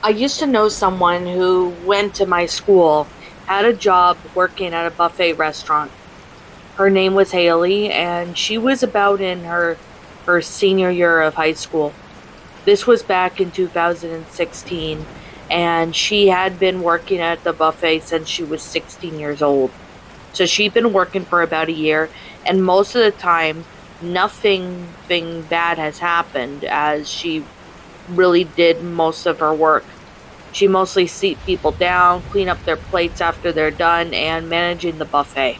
I used to know someone who went to my school, had a job working at a buffet restaurant. Her name was Haley, and she was about in her senior year of high school. This was back in 2016, and she had been working at the buffet since she was 16 years old. So she'd been working for about a year, and most of the time, nothing bad has happened as she really did most of her work. She mostly seat people down, clean up their plates after they're done, and managing the buffet.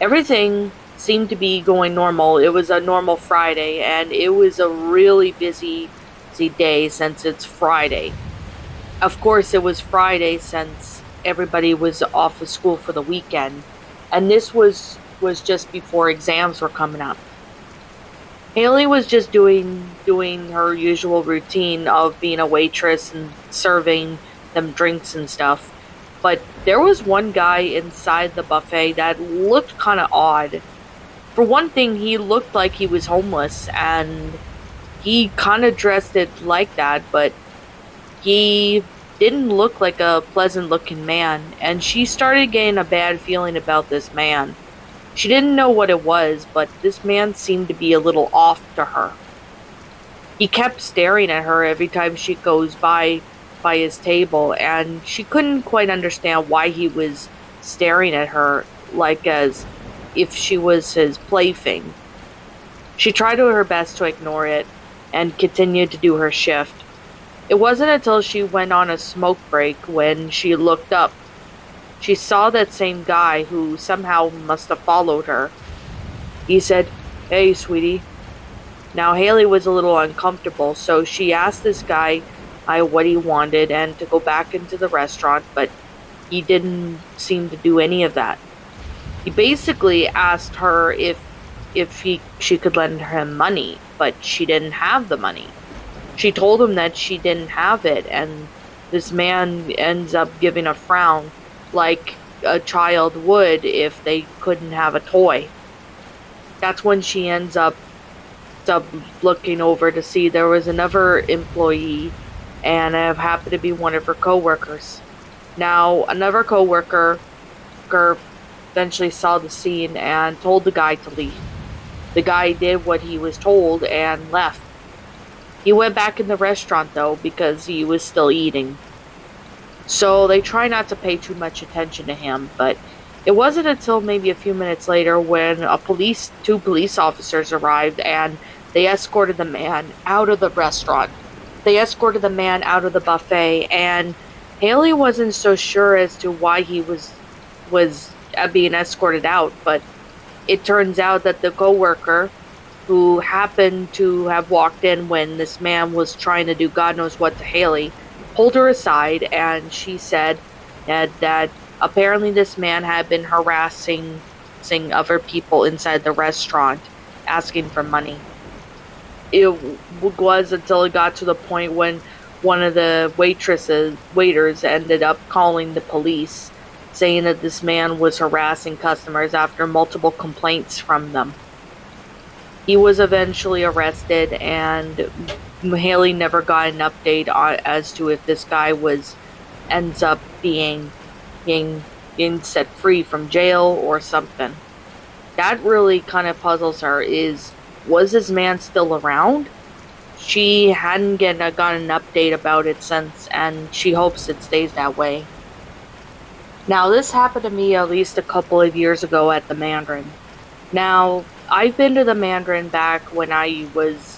Everything seemed to be going normal. It was a normal Friday, and it was a really busy day since it's Friday. Of course, it was Friday since everybody was off of school for the weekend, and this was just before exams were coming up. Haley was just doing her usual routine of being a waitress and serving them drinks and stuff. But there was one guy inside the buffet that looked kind of odd. For one thing, he looked like he was homeless and he kind of dressed it like that, but he didn't look like a pleasant looking man, and she started getting a bad feeling about this man. She didn't know what it was, but this man seemed to be a little off to her. He kept staring at her every time she goes by his table, and she couldn't quite understand why he was staring at her like as if she was his plaything. She tried her best to ignore it and continued to do her shift. It wasn't until she went on a smoke break when she looked up. She saw that same guy who somehow must have followed her. He said, "Hey, sweetie." Now, Haley was a little uncomfortable, so she asked this guy what he wanted and to go back into the restaurant, but he didn't seem to do any of that. He basically asked her if she could lend him money, but she didn't have the money. She told him that she didn't have it, and this man ends up giving a frown like a child would if they couldn't have a toy. That's when she ends up looking over to see there was another employee, and it happened to be one of her coworkers. Now, another coworker eventually saw the scene and told the guy to leave. The guy did what he was told and left. He went back in the restaurant though because he was still eating. So they try not to pay too much attention to him, but it wasn't until maybe a few minutes later when two police officers arrived and they escorted the man out of the restaurant. They escorted the man out of the buffet, and Haley wasn't so sure as to why he was being escorted out, but it turns out that the coworker who happened to have walked in when this man was trying to do God knows what to Haley pulled her aside, and she said that apparently this man had been harassing other people inside the restaurant asking for money. It was until it got to the point when one of the waiters ended up calling the police, saying that this man was harassing customers after multiple complaints from them. He was eventually arrested, and Haley never got an update as to if this guy ends up being set free from jail or something. That really kind of puzzles her. Was this man still around? She hadn't gotten an update about it since, and she hopes it stays that way. Now, this happened to me at least a couple of years ago at the Mandarin. Now, I've been to the Mandarin back when I was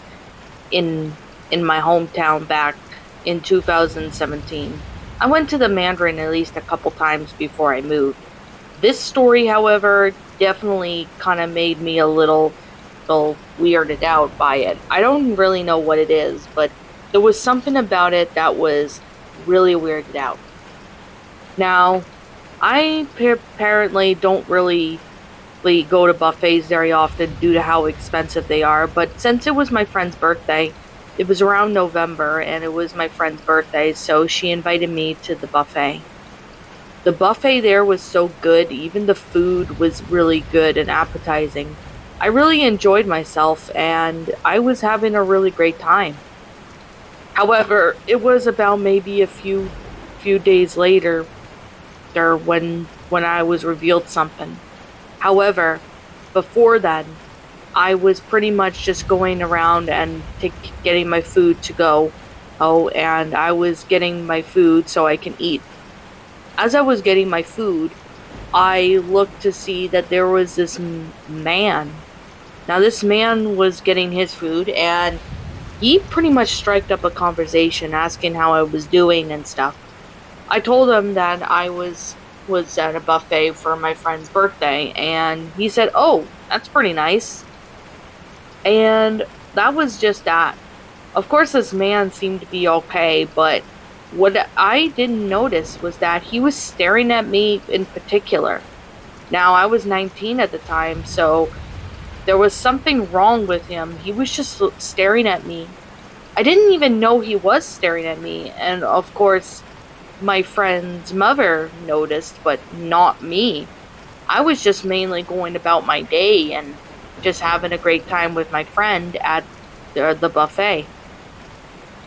in my hometown back in 2017. I went to the Mandarin at least a couple times before I moved. This story, however, definitely kind of made me a little weirded out by it. I don't really know what it is, but there was something about it that was really weirded out. Now, I apparently don't really go to buffets very often due to how expensive they are, but since it was my friend's birthday, it was around November and it was my friend's birthday, so she invited me to the buffet. The buffet there was so good, even the food was really good and appetizing. I really enjoyed myself and I was having a really great time. However, it was about maybe a few days later there when I was revealed something. However, before then, I was pretty much just going around and getting my food to go. Oh, and I was getting my food so I can eat. As I was getting my food, I looked to see that there was this man. Now, this man was getting his food, and he pretty much striked up a conversation asking how I was doing and stuff. I told him that I was at a buffet for my friend's birthday, and he said, "Oh, that's pretty nice." And that was just that. Of course, this man seemed to be okay, but what I didn't notice was that he was staring at me in particular. Now, I was 19 at the time, so there was something wrong with him. He was just staring at me. I didn't even know he was staring at me, and of course, my friend's mother noticed, but not me. I was just mainly going about my day and just having a great time with my friend at the buffet.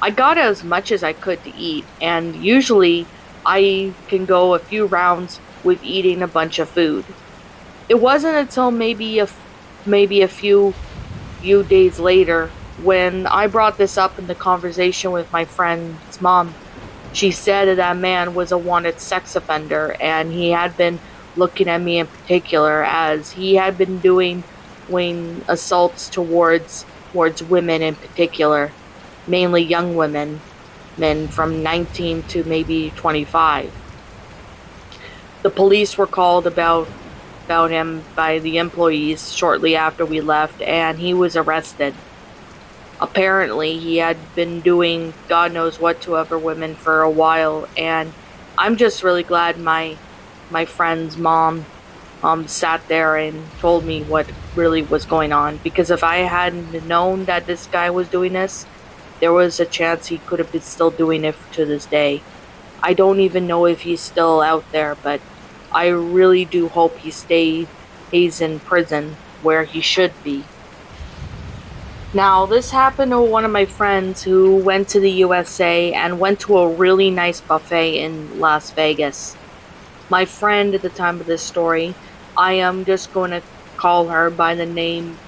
I got as much as I could to eat, and usually I can go a few rounds with eating a bunch of food. It wasn't until maybe a few days later when I brought this up in the conversation with my friend's mom. She said that man was a wanted sex offender, and he had been looking at me in particular as he had been doing assaults towards women in particular, mainly young women, men from 19 to maybe 25. The police were called about him by the employees shortly after we left, and he was arrested. Apparently, he had been doing God knows what to other women for a while, and I'm just really glad my friend's mom sat there and told me what really was going on. Because if I hadn't known that this guy was doing this, there was a chance he could have been still doing it to this day. I don't even know if he's still out there, but I really do hope he's in prison where he should be. Now, this happened to one of my friends who went to the USA and went to a really nice buffet in Las Vegas. My friend at the time of this story, I am just going to call her by the name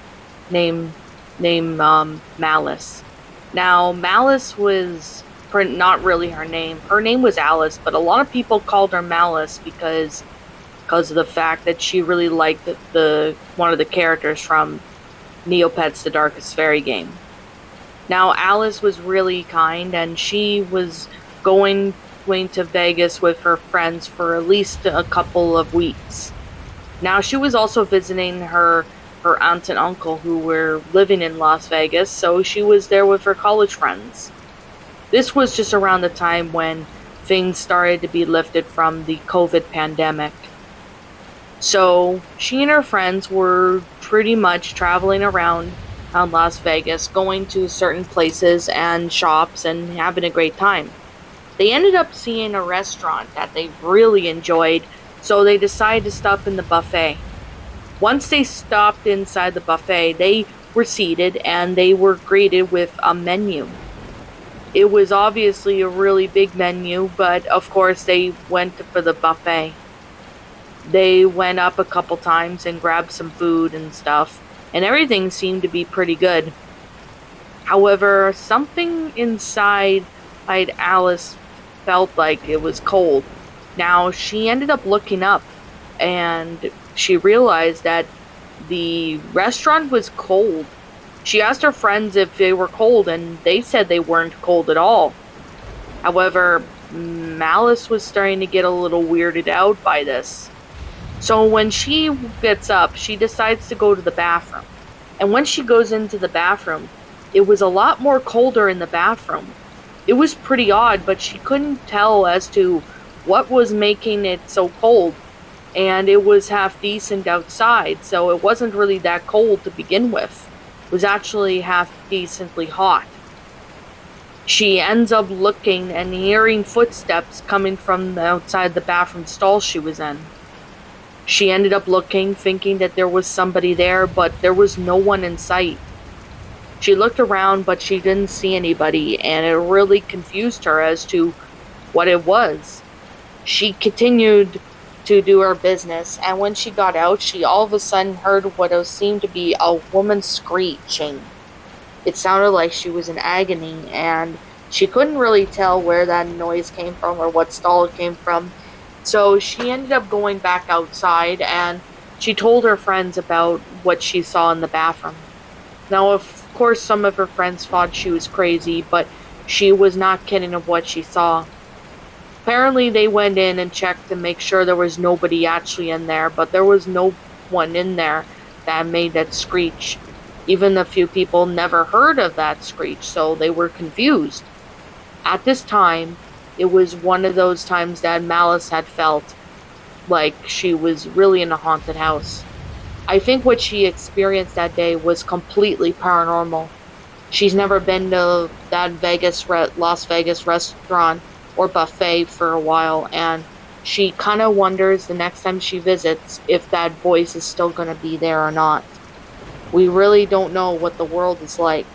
Malice. Now, Malice was not really her name. Her name was Alice, but a lot of people called her Malice because of the fact that she really liked the one of the characters from Neopets: The Darkest Fairy game. Now, Alice was really kind, and she was going to Vegas with her friends for at least a couple of weeks. Now, she was also visiting her aunt and uncle who were living in Las Vegas, so she was there with her college friends. This was just around the time when things started to be lifted from the COVID pandemic. So she and her friends were pretty much traveling around Las Vegas, going to certain places and shops and having a great time. They ended up seeing a restaurant that they really enjoyed, so they decided to stop in the buffet. Once they stopped inside the buffet, they were seated and they were greeted with a menu. It was obviously a really big menu, but of course they went for the buffet. They went up a couple times and grabbed some food and stuff, and everything seemed to be pretty good. However, something inside Alice felt like it was cold. Now, she ended up looking up, and she realized that the restaurant was cold. She asked her friends if they were cold, and they said they weren't cold at all. However, Malice was starting to get a little weirded out by this. So when she gets up, she decides to go to the bathroom. And when she goes into the bathroom, it was a lot more colder in the bathroom. It was pretty odd, but she couldn't tell as to what was making it so cold. And it was half decent outside, so it wasn't really that cold to begin with. It was actually half decently hot. She ends up looking and hearing footsteps coming from outside the bathroom stall she was in. She ended up looking, thinking that there was somebody there, but there was no one in sight. She looked around, but she didn't see anybody, and it really confused her as to what it was. She continued to do her business, and when she got out, she all of a sudden heard what seemed to be a woman screeching. It sounded like she was in agony, and she couldn't really tell where that noise came from or what stall it came from. So she ended up going back outside and she told her friends about what she saw in the bathroom. Now, of course, some of her friends thought she was crazy, but she was not kidding of what she saw. Apparently, they went in and checked to make sure there was nobody actually in there, but there was no one in there that made that screech. Even a few people never heard of that screech, so they were confused. At this time, it was one of those times that Malice had felt like she was really in a haunted house. I think what she experienced that day was completely paranormal. She's never been to that Las Vegas restaurant or buffet for a while, and she kind of wonders the next time she visits if that voice is still going to be there or not. We really don't know what the world is like.